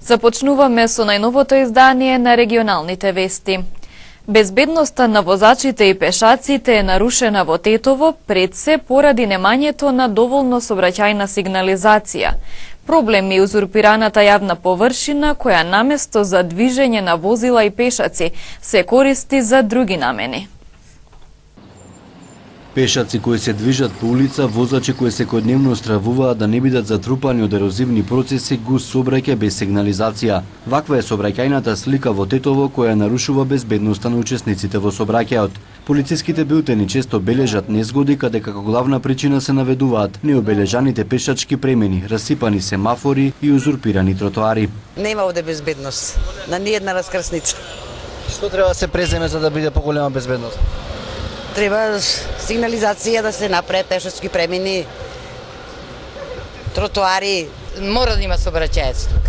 Започнуваме со најновото издание на регионалните вести. Безбедноста на возачите и пешаците е нарушена во Тетово пред се поради немањето на доволно сообраќајна сигнализација. Проблем е узурпираната јавна површина која наместо за движење на возила и пешаци се користи за други намени. Пешаци кои се движат по улица, возачи кои секојдневно стравуваат да не бидат затрупани од ерозивни процеси, густ сообраќај без сигнализација. Ваква е сообраќајната слика во Тетово која нарушува безбедноста на учесниците во сообраќајот. Полициските билтени често бележат незгоди каде како главна причина се наведуваат необележаните пешачки премини, расипани семафори и узурпирани тротоари. Нема овде безбедност на ниедна раскрсница. Што треба да се преземе за да биде поголема безбедност? Треба сигнализација да се направи, пешачки премини, тротоари. Мора да има сообраќаец тук.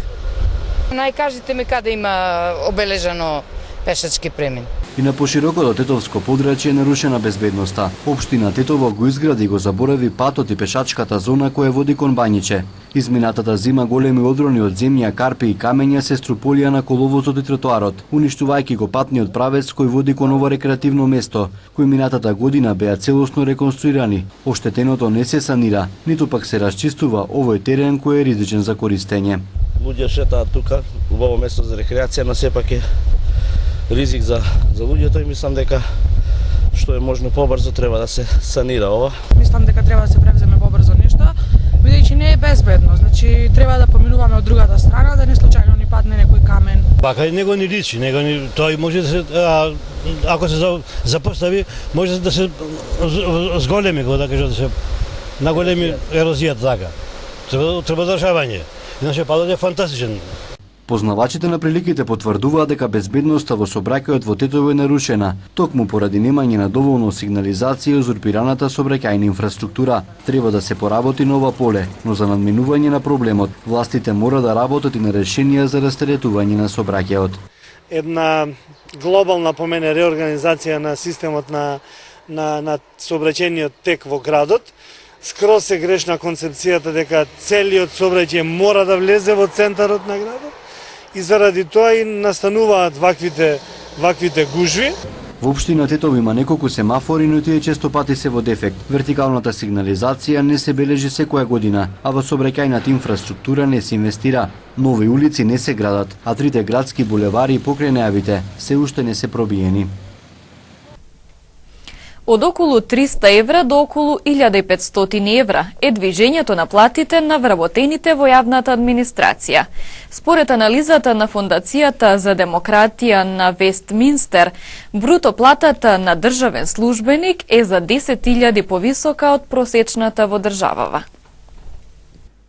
Најкажите ми каде има обележано пешачки премин. И на поширокото тетовско подрачје е нарушена безбедноста. Општина Тетово го изгради и го заборави патот и пешачката зона која води кон Бањиче. Изминатата зима големи одрони од земја, карпи и камења се струполија на коловозот и тротоарот, уништувајќи го патниот правец кој води кон ова рекреативно место, кој минатата година беа целосно реконструирани. Оштетеното не се санира, ниту пак се расчистува овој терен кој е ризичен за користење. Луѓе шетаат тука, убаво место за рекреација, но сепак е ризик за луѓето и мислам дека што е можно побрзо треба да се санира ова. Мислам дека треба да се превземе побрзо нешто, бидејќи не е безбедно. Значи треба да поминуваме од другата страна да не случајно ни падне некој камен. Бака него ни личи, тој може да се ако се запостави може да се зголеми, да кажа, да се наголеми ерозијата така. Треба одржавање. Иначе падот е фантастичен. Познавачите на приликите потврдуваат дека безбедноста во сообраќајот во Тетово е нарушена, токму поради немање на доволно сигнализација и узурпираната сообраќајна инфраструктура. Треба да се поработи на ова поле, но за надминување на проблемот, властите мора да работат и на решенија за растеретување на сообраќајот. Една глобална по мене реорганизација на системот на сообраќајниот тек во градот. Скрос е грешна концепцијата дека целиот сообраќај мора да влезе во центарот на градот. И заради тоа и настануваат ваквите гужви. Во општина Тетово има неколку семафори, но тие често пати се во дефект. Вертикалната сигнализација не се бележи секоја година, а во сообраќајната инфраструктура не се инвестира. Нови улици не се градат, а трите градски булевари и покрај најавите се уште не се пробиени. Од околу 300 евра до околу 1500 евра е движењето на платите на вработените во јавната администрација. Според анализата на Фондацијата за демократија на Вестминстер, бруто платата на државен службеник е за 10.000 повисока од просечната во државава.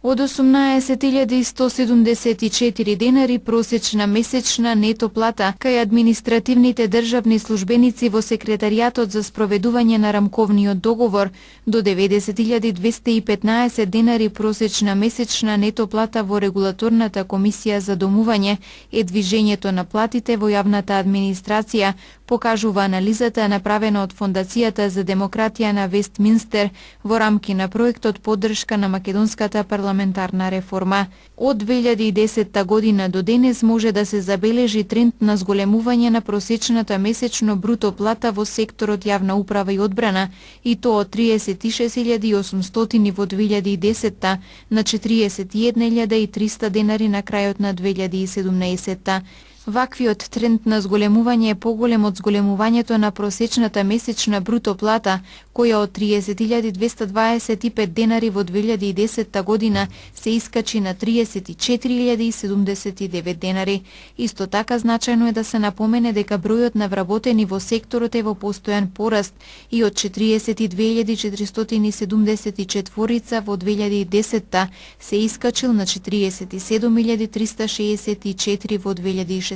Од 18.174 денари просечна месечна нето плата кај административните државни службеници во секретаријатот за спроведување на рамковниот договор до 90.215 денари просечна месечна нето плата во регулаторната комисија за домување е движењето на платите во јавната администрација, покажува анализата направена од Фондацијата за демократија на Вестминстер во рамки на проектот поддршка на македонската парламентарна реформа. Од 2010 година до денес може да се забележи тренд на зголемување на просечната месечно бруто плата во секторот јавна управа и одбрана, и то од 36.800 во 2010 на 41.300 денари на крајот на 2017. Ваквиот тренд на зголемување е поголем од зголемувањето на просечната месечна бруто плата, која од 30.225 денари во 2010 година се искачи на 34.079 денари. Исто така значајно е да се напомене дека бројот на вработени во секторот е во постојан пораст и од 42.474 во 2010 се искачил на 47.364 во 2016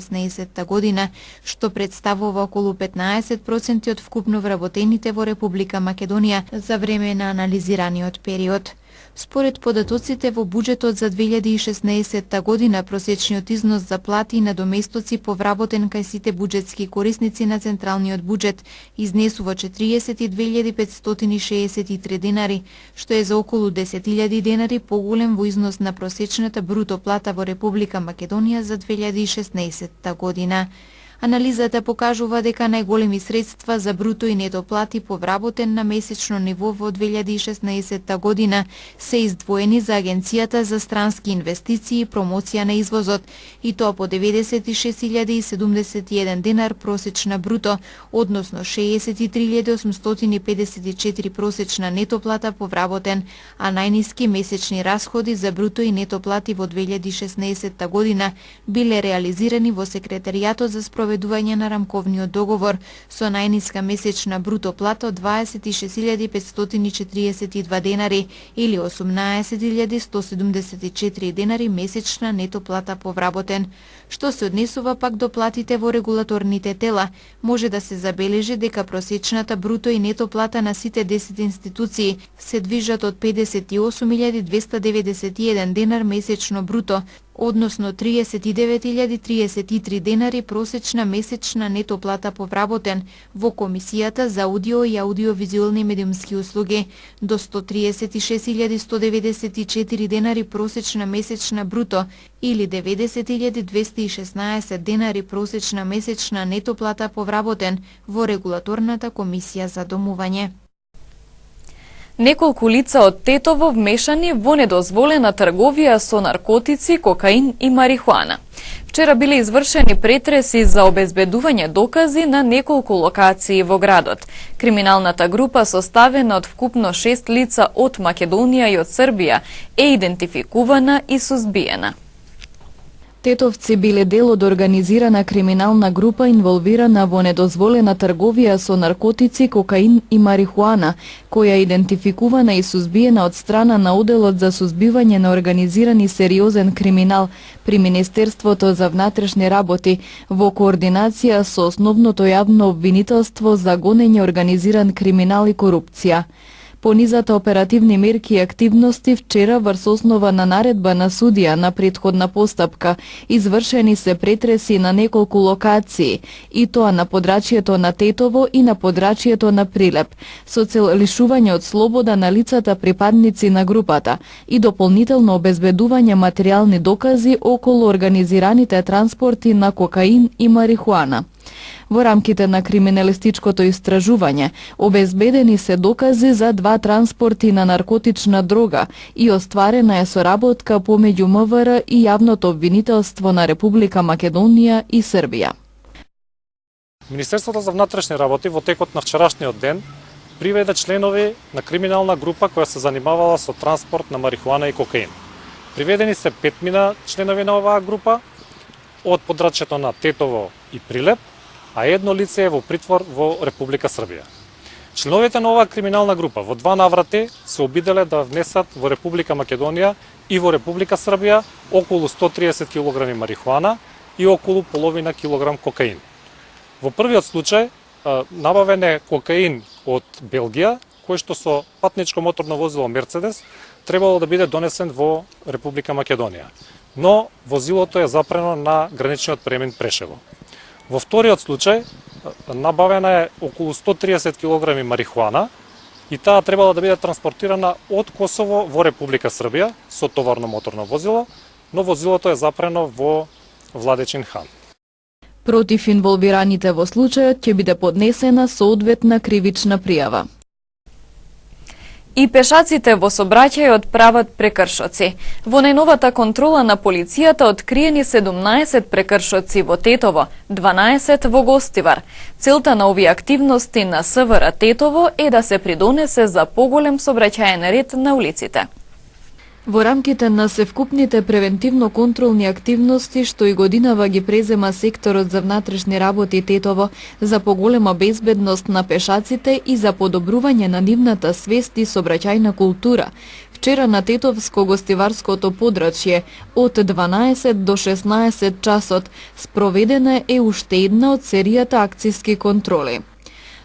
година, што представува околу 15% од вкупно вработените во Република Македонија за време на анализираниот период. Според податоците во буџетот за 2016 година, просечниот износ за плати и надоместоци повработен кај сите буџетски корисници на централниот буџет изнесува 42.563 денари, што е за околу 10.000 денари поголем во износ на просечната бруто плата во Република Македонија за 2016 година. Анализата покажува дека најголеми средства за бруто и нето плати повработен на месечно ниво во 2016 година се издвоени за Агенцијата за странски инвестиции и промоција на извозот, и тоа по 96.071 денар просечна бруто, односно 63.854 просечна нето плата повработен, а најниски месечни расходи за бруто и нето плати во 2016 година биле реализирани во Секретаријатот за проведување на рамковниот договор со најниска месечна бруто плата од 26.542 денари или 18.174 денари месечна нето плата повработен. Што се однесува пак до платите во регулаторните тела, може да се забележи дека просечната бруто и нето плата на сите 10 институции се движат од 58.291 денар месечно бруто, односно 39.033 денари просечна месечна нето плата повработен во Комисијата за аудио и аудиовизуелни медиумски услуги, до 136.194 денари просечна месечна бруто или 90.216 денари просечна месечна нето плата повработен во Регулаторната комисија за домување. Неколку лица од Тетово вмешани во недозволена трговија со наркотици, кокаин и марихуана. Вчера биле извршени претреси за обезбедување докази на неколку локации во градот. Криминалната група, составена од вкупно 6 лица од Македонија и од Србија, е идентификувана и сузбиена. Тетовци биле дел од организирана криминална група инволвирана во недозволена трговија со наркотици, кокаин и марихуана, која е идентификувана и сузбиена од страна на Оделот за сузбивање на организиран и сериозен криминал при Министерството за внатрешни работи во координација со основното јавно обвинителство за гонење организиран криминал и корупција. По низата оперативни мерки и активности вчера врз основа на наредба на судија на претходна постапка извршени се претреси на неколку локации, и тоа на подрачјето на Тетово и на подрачјето на Прилеп, со цел лишување од слобода на лицата припадници на групата и дополнително обезбедување материјални докази околу организираните транспорти на кокаин и марихуана. Во рамките на криминалистичкото истражување, обезбедени се докази за 2 транспорти на наркотична дрога и остварена е соработка помеѓу МВР и јавното обвинителство на Република Македонија и Србија. Министерството за внатрешни работи во текот на вчерашниот ден приведе членови на криминална група која се занимавала со транспорт на марихуана и кокаин. Приведени се 5 членови на оваа група од подрачјето на Тетово и Прилеп, а едно лице е во притвор во Република Србија. Членовите на оваа криминална група во 2 наврати се обиделе да внесат во Република Македонија и во Република Србија околу 130 кг марихуана и околу половина килограм кокаин. Во првиот случај набавен е кокаин од Белгија, кој што со патничко моторно возило Мерцедес требало да биде донесен во Република Македонија, но возилото е запрено на граничниот премин Прешево. Во вториот случај набавена е околу 130 кг марихуана и таа требала да биде транспортирана од Косово во Република Србија со товарно моторно возило, но возилото е запрено во Владечин хан. Против инволвираните во случајот ќе биде поднесена соодветна кривична пријава. И пешаците во сообраќајот прават прекршоци. Во најновата контрола на полицијата откриени 17 прекршоци во Тетово, 12 во Гостивар. Целта на овие активности на СВР Тетово е да се придонесе за поголем сообраќајен ред на улиците. Во рамките на севкупните превентивно-контролни активности што и годинава ги презема секторот за внатрешни работи Тетово за поголема безбедност на пешаците и за подобрување на нивната свест и сообраќајна култура, вчера на Тетовско-гостиварското подрачје од 12 до 16 часот спроведена е уште една од серијата акцијски контроли.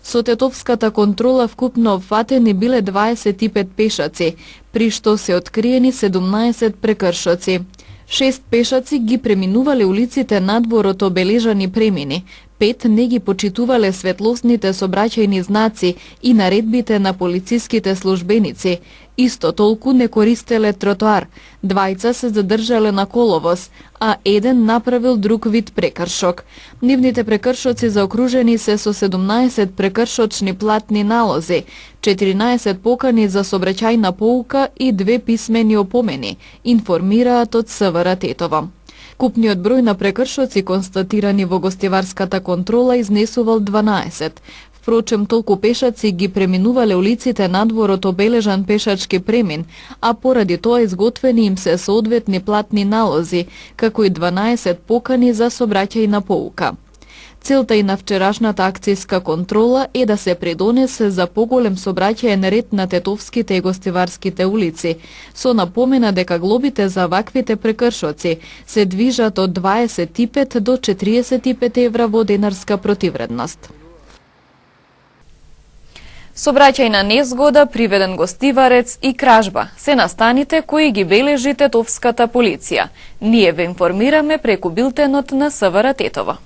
Со тетовската контрола вкупно опфатени биле 25 пешаци, при што се откриени 17 прекршоци. 6 пешаци ги преминувале улиците надвор од обележани премини, 5 не ги почитувале светлосните сообраќајни знаци и наредбите на полициските службеници, исто толку не користеле тротоар, 2 се задржале на коловоз, а 1 направил друг вид прекршок. Нивните прекршоци заокружени се со 17 прекршочни платни налози, 14 покани за сообраќајна поука и 2 писмени опомени, информираат од СВР Тетово. Купниот број на прекршоци констатирани во гостиварската контрола изнесувал 12. Впрочем, толку пешаци ги преминувале улиците надвор од обележан пешачки премин, а поради тоа изготвени им се соодветни платни налози, како и 12 покани за сообраќајна поука. Целта и на вчерашната акцијска контрола е да се придонесе за поголем сообраќаен ред на тетовските и гостиварските улици, со напомена дека глобите за ваквите прекршоци се движат од 25 до 45 евра во денарска противредност. Сообраќајна незгода, приведен гостиварец и кражба се настаните кои ги бележи тетовската полиција. Ние ве информираме преку билтенот на СВР Тетово.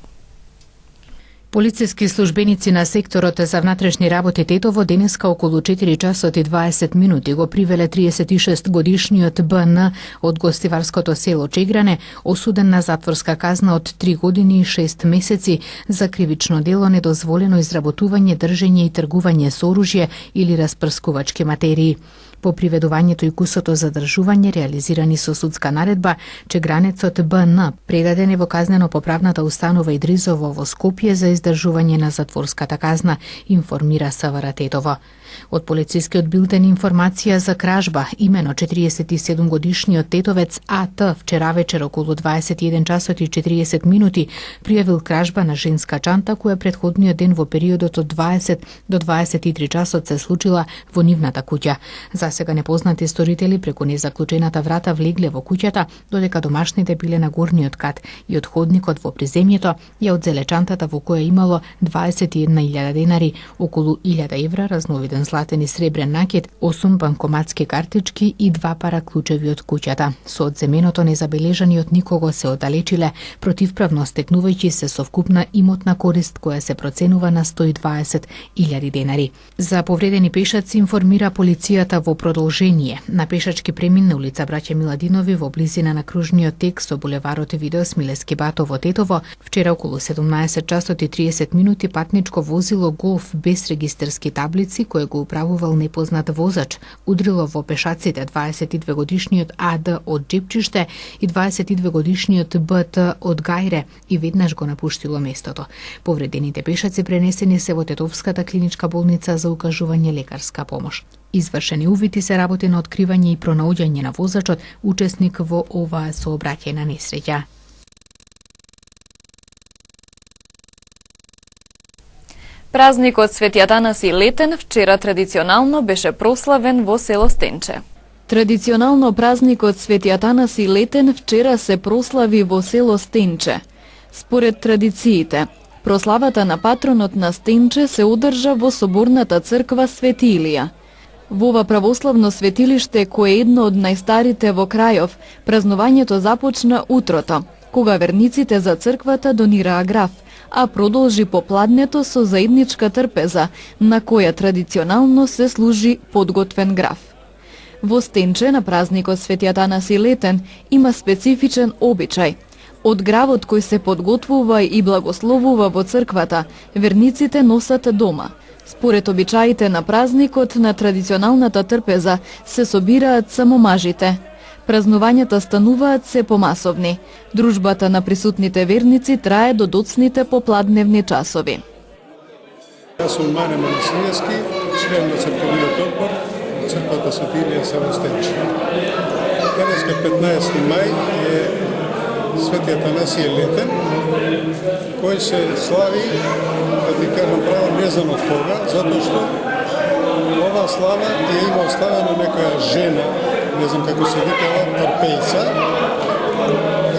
Полициски службеници на секторот за внатрешни работи Тетово денеска околу 4 часот и 20 минути го привеле 36 годишниот БН од гостиварското село Чегране, осуден на затворска казна од 3 години и 6 месеци за кривично дело недозволено изработување, држење и тргување со оружје или распрскувачки материи. По приведувањето и кусото задржување реализирани со судска наредба, Чегранецот БН предаден е во казнено-поправната установа Идризово во Скопје за издржување на затворската казна, информира СВР Тетово. Од полицискиот билтен информација за кражба, имено 47 годишниот тетовец АТ вчера вечер околу 21 часот и 40 минути пријавил кражба на женска чанта која претходниот ден во периодот од 20 до 23 часот се случила во нивната куќа. За сега непознати сторители преку незаклучената врата влегле во куќата, додека домашните биле на горниот кат и од ходникот во приземјето ја одзеле чантата во која имало 21.000 денари, околу 1000 евра, разновиден златен и сребрен накид, 8 банкоматски картички и 2 пара клучеви од куќата. Со одземеното незабележани од никого се оддалечиле, противправно стекнувајќи се со вкупна имотна корист која се проценува на 120.000 денари. За повредени пешаци информира полицијата во продолжение. На пешачки премин на улица Браќа Миладинови во близина на кружниот тек со булеварот Видео Смилески Бато во Тетово, вчера околу 17 часот и 30 минути патничко возило Голф без регистерски таблици кое го управувал непознат возач, удрило во пешаците 22 годишниот АД од Джепчиште и 22 годишниот БТ од Гајре и веднаш го напуштило местото. Повредените пешаци пренесени се во Тетовската клиничка болница за укажување лекарска помош. Извршени увити се работи на откривање и пронаоѓање на возачот, учесник во оваа сообраќајна несреќа. Празникот Свети Атанаси Летен вчера традиционално беше прославен во село Стенче. Традиционално празникот Свети Атанаси Летен вчера се прослави во село Стенче. Според традициите, прославата на патронот на Стенче се одржа во соборната црква Свети Илија. Во ова православно светилиште, кое е едно од најстарите во крајов, празнувањето започна утрото, кога верниците за црквата донираа граф, а продолжи попладнето со заедничка трпеза, на која традиционално се служи подготвен граф. Во Стенче на празникот Свети Атанаси Летен има специфичен обичај. Од гравот кој се подготвува и благословува во црквата, верниците носат дома. Според обичаите на празникот на традиционалната трпеза се собираат само мажите. Празнувањата стануваат се помасовни. Дружбата на присутните верници трае до доцните попладневни часови. Јас сум Мане Манасијевски, член на црковниот одбор, црквата Свети Илија село Стенче. Денеска 15 мај е Свети Атанасиј Летен, кој се слави, да ти кажам право, не знам од кога, затоа што оваа слава ја има оставено некоја жена, не знам како се викала, Тарпејца,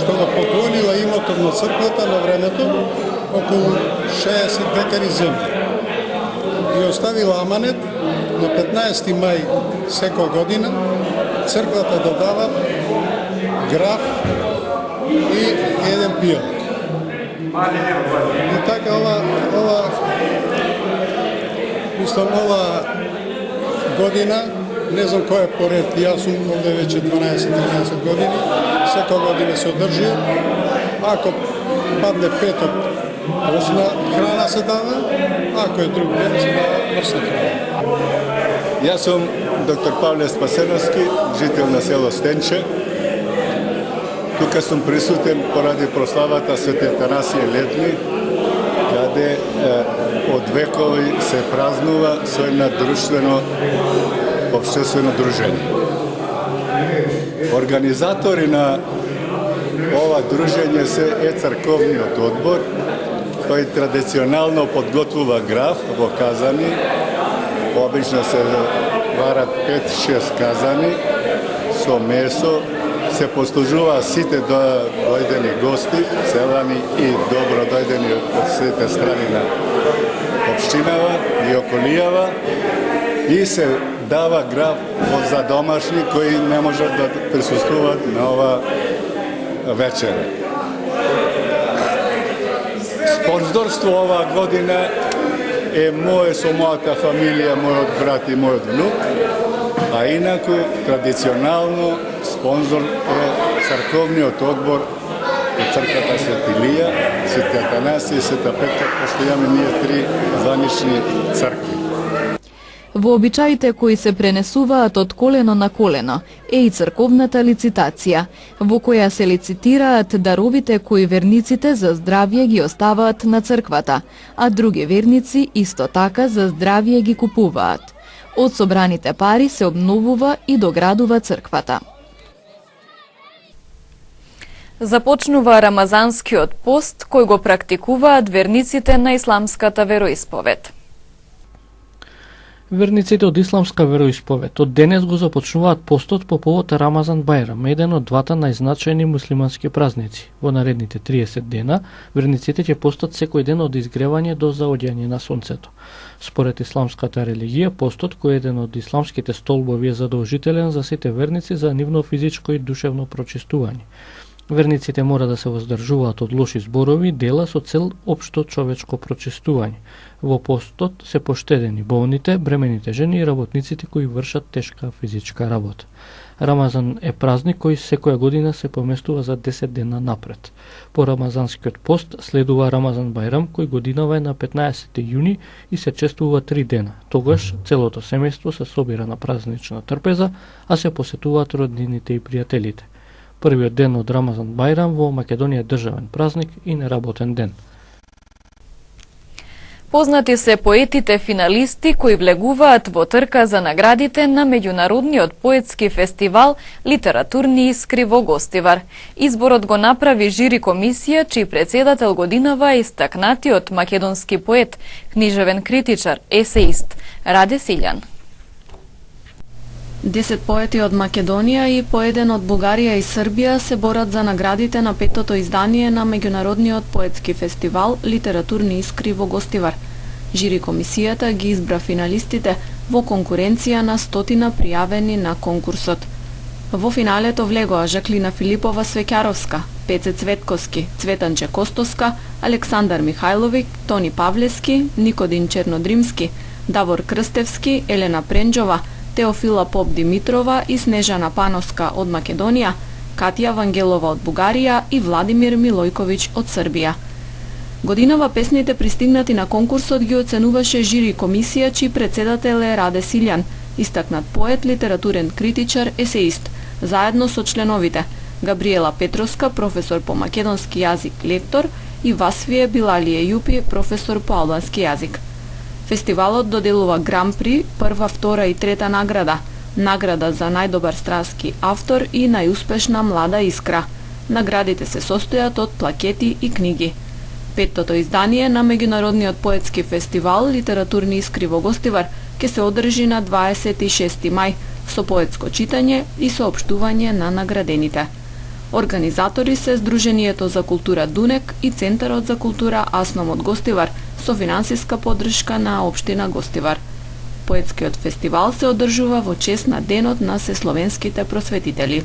што го поклонила имотот на црквата на времето околу 60 декари земја. и оставила аманет на 15 мај секоја година црквата да дава граф и еден пион. И така ова година, не знам кој е поред, јас сум овде веќе 12-13 години, секоја година се одржува. Ако падне петок, осна храна се дава, ако е друг ден се дава мрсна храна. Јас сум доктор Павле Спасеновски, жител на село Стенче. Тука сум присутен поради прославата Свети Атанасије Летни, каде од векови се празнува со една друштвено општествено дружење. Организатори на ова дружење се е црковниот одбор, кој традиционално подготвува граф во казани. Обично се варат 5-6 казани со месо, се послужува сите дојдени гости, селани и добро дојдени од сите страни на општинава и околијава, и се дава граф за домашни кои не можат да присуствуваат на ова вечере. Спонзорство оваа година е моје со мојата фамилија, мојот брат и мојот внук, а инаку традиционално спонзор е црковниот одбор од црквата Свети Илија, Свети Атанасије и Света Петка, пошто имаме ние 3 званични цркви. Вообичаите кои се пренесуваат од колено на колено е и црковната лицитација, во која се лицитираат даровите кои верниците за здравје ги оставаат на црквата, а други верници исто така за здравје ги купуваат. Од собраните пари се обновува и доградува црквата. Започнува рамазанскиот пост кој го практикуваат верниците на исламската вероисповед. Верниците од исламска вероисповед од денес го започнуваат постот по повод Рамазан Бајрам, еден од двата најзначајни муслимански празници. Во наредните 30 дена, верниците ќе постат секој ден од изгревање до заоѓање на сонцето. Според исламската религија, постот, кој е еден од исламските столбови, е задолжителен за сите верници за нивно физичко и душевно прочистување. Верниците мора да се воздржуваат од лоши зборови и дела со цел општо човечко прочистување. Во постот се поштедени болните, бремените жени и работниците кои вршат тешка физичка работа. Рамазан е празник кој секоја година се поместува за 10 дена напред. По рамазанскиот пост следува Рамазан Бајрам, кој годинава е на 15 јуни и се чествува 3 дена. Тогаш целото семејство се собира на празнична трпеза, а се посетуваат роднините и пријателите. Првиот ден од Рамазан Бајрам во Македонија е државен празник и неработен ден. Познати се поетите финалисти кои влегуваат во трка за наградите на меѓународниот поетски фестивал Литературни искри во Гостивар. Изборот го направи жири комисија, чиј председател годинава е истакнатиот македонски поет, книжевен критичар, есеист Раде Силјан. 10 поети од Македонија и по еден од Бугарија и Србија се борат за наградите на 5-то издание на меѓународниот поетски фестивал Литературни искри во Гостивар. Жири комисијата ги избра финалистите во конкуренција на 100 пријавени на конкурсот. Во финалето влегоа Жаклина Филипова Свеќаровска, Пеце Цветковски, Цветанче Костоска, Александар Михајловик, Тони Павлевски, Никодин Чернодримски, Давор Крстевски, Елена Пренџова, Теофила Поп Димитрова и Снежана Пановска од Македонија, Катја Вангелова од Бугарија и Владимир Милојковиќ од Србија. Годинава песните пристигнати на конкурсот ги оценуваше жири комисија, чиј председател е Раде Силјан, истакнат поет, литературен критичар, есеист, заедно со членовите Габриела Петровска, професор по македонски јазик, лектор, и Васвие Билалие Јупи, професор по албански јазик. Фестивалот доделува гран-при, прва, втора и трета награда, награда за најдобар странски автор и најуспешна млада искра. Наградите се состојат од плакети и книги. 5-тото издание на меѓународниот поетски фестивал Литературни искри во Гостивар ќе се одржи на 26 мај со поетско читање и соопштување на наградените. Организатори се Сдруженијето за култура Дунек и Центарот за култура Асном од Гостивар со финансиска поддршка на општина Гостивар. Поетскиот фестивал се одржува во чест на Денот на сесловенските просветители.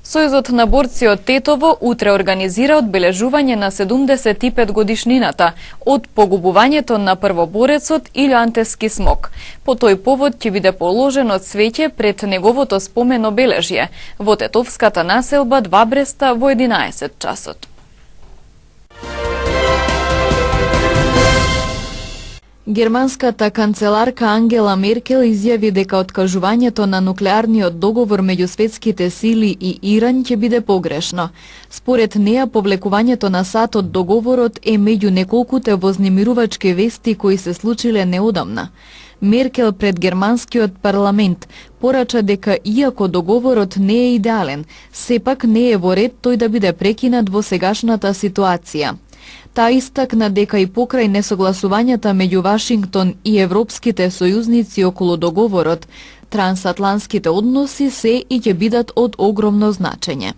Сојузот на борци од Тетово утре организира одбележување на 75 годишнината од погубувањето на првоборецот Илјантески смок. По тој повод ќе биде положено цвеќе пред неговото спомен обележје во тетовската населба Два Бреста во 11 часот. Германската канцеларка Ангела Меркел изјави дека откажувањето на нуклеарниот договор меѓу светските сили и Иран ќе биде погрешно. Според неа, повлекувањето на САД од договорот е меѓу неколкуте вознемирувачки вести кои се случиле неодамна. Меркел пред германскиот парламент порача дека иако договорот не е идеален, сепак не е во ред тој да биде прекинат во сегашната ситуација. Таа истакна дека и покрај несогласувањата меѓу Вашингтон и европските сојузници околу договорот, трансатлантските односи се и ќе бидат од огромно значење.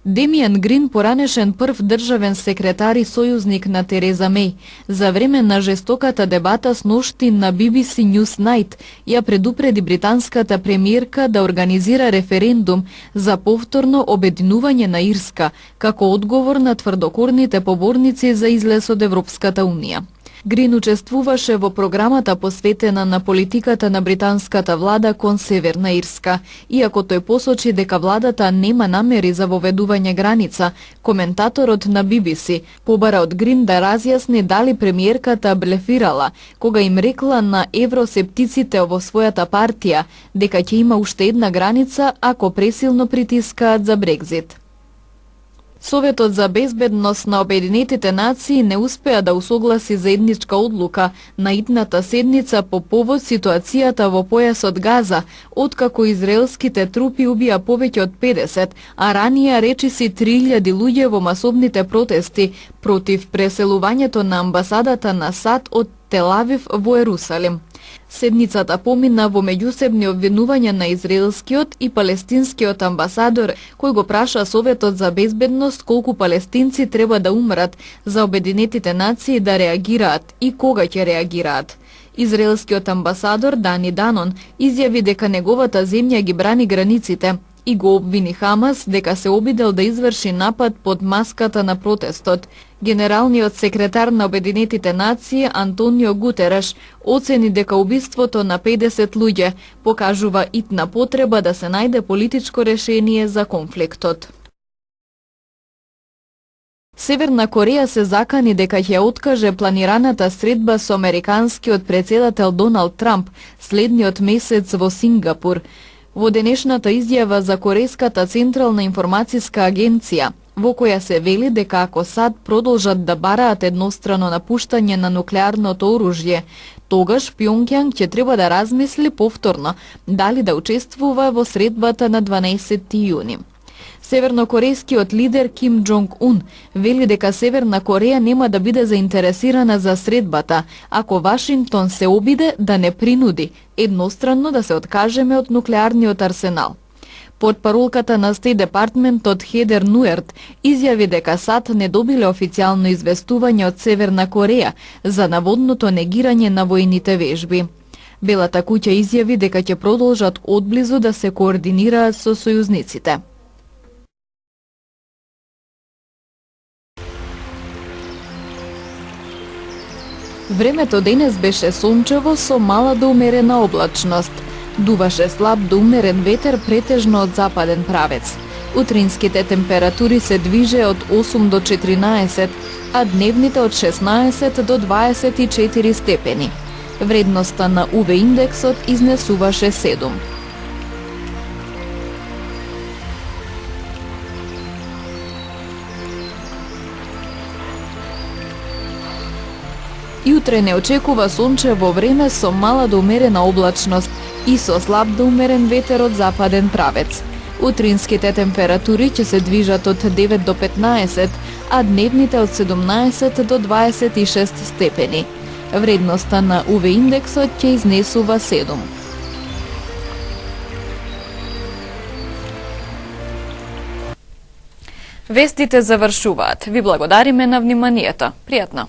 Демиан Грин, поранешен прв државен секретар и сојузник на Тереза Меј, за време на жестоката дебата сношти на BBC News Night ја предупреди британската премиерка да организира референдум за повторно обединување на Ирска, како одговор на тврдокорните поборници за излез од Европската унија. Грин учествуваше во програмата посветена на политиката на британската влада кон Северна Ирска. Иако тој посочи дека владата нема намери за воведување граница, коментаторот на BBC побара од Грин да разјасни дали премиерката блефирала кога им рекла на евросептиците во својата партија дека ќе има уште една граница ако пресилно притискаат за Брекзит. Советот за безбедност на Обединетите нации не успеа да усогласи заедничка одлука на идната седница по повод ситуацијата во појасот Газа, откако израелските трупи убија повеќе од 50, а ранија речиси 3000 луѓе во масовните протести против преселувањето на амбасадата на САД од Тел Авив во Ерусалим. Седницата помина во меѓусебни обвинувања на израелскиот и палестинскиот амбасадор, кој го праша Советот за безбедност колку палестинци треба да умрат за Обединетите нации да реагираат и кога ќе реагираат. Израелскиот амбасадор Дани Данон изјави дека неговата земја ги брани границите и го обвини Хамас дека се обидел да изврши напад под маската на протестот. Генералниот секретар на Обединетите нации Антонио Гутереш оцени дека убиството на 50 луѓе покажува итна потреба да се најде политичко решение за конфликтот. Северна Кореја се закани дека ќе откаже планираната средба со американскиот претседател Доналд Трамп следниот месец во Сингапур. Во денешната изјава за Корејската централна информацијска агенција, во која се вели дека ако САД продолжат да бараат еднострано напуштање на нуклеарното оружје, тогаш Пјонгјанг ќе треба да размисли повторно дали да учествува во средбата на 12 јуни. Севернокорејскиот лидер Ким Джонг Ун вели дека Северна Кореја нема да биде заинтересирана за средбата, ако Вашингтон се обиде да не принуди едностранно да се откажеме од нуклеарниот арсенал. Портпаролката на Стейт Департментот Хедер Нуерт изјави дека САД не добиле официјално известување од Северна Кореја за наводното негирање на војните вежби. Белата куќа изјави дека ќе продолжат одблизу да се координираат со сојузниците. Времето денес беше сончево со мала до умерена облачност. Дуваше слаб до умерен ветер претежно од западен правец. Утринските температури се движе од 8 до 14, а дневните од 16 до 24 степени. Вредноста на УВ индексот изнесуваше 7. И утре не очекува сончево време со мала до умерена облачност и со слаб до умерен ветер од западен правец. Утринските температури ќе се движат од 9 до 15, а дневните од 17 до 26 степени. Вредноста на УВ индексот ќе изнесува 7. Вестите завршуваат. Ви благодариме на вниманието. Пријатно.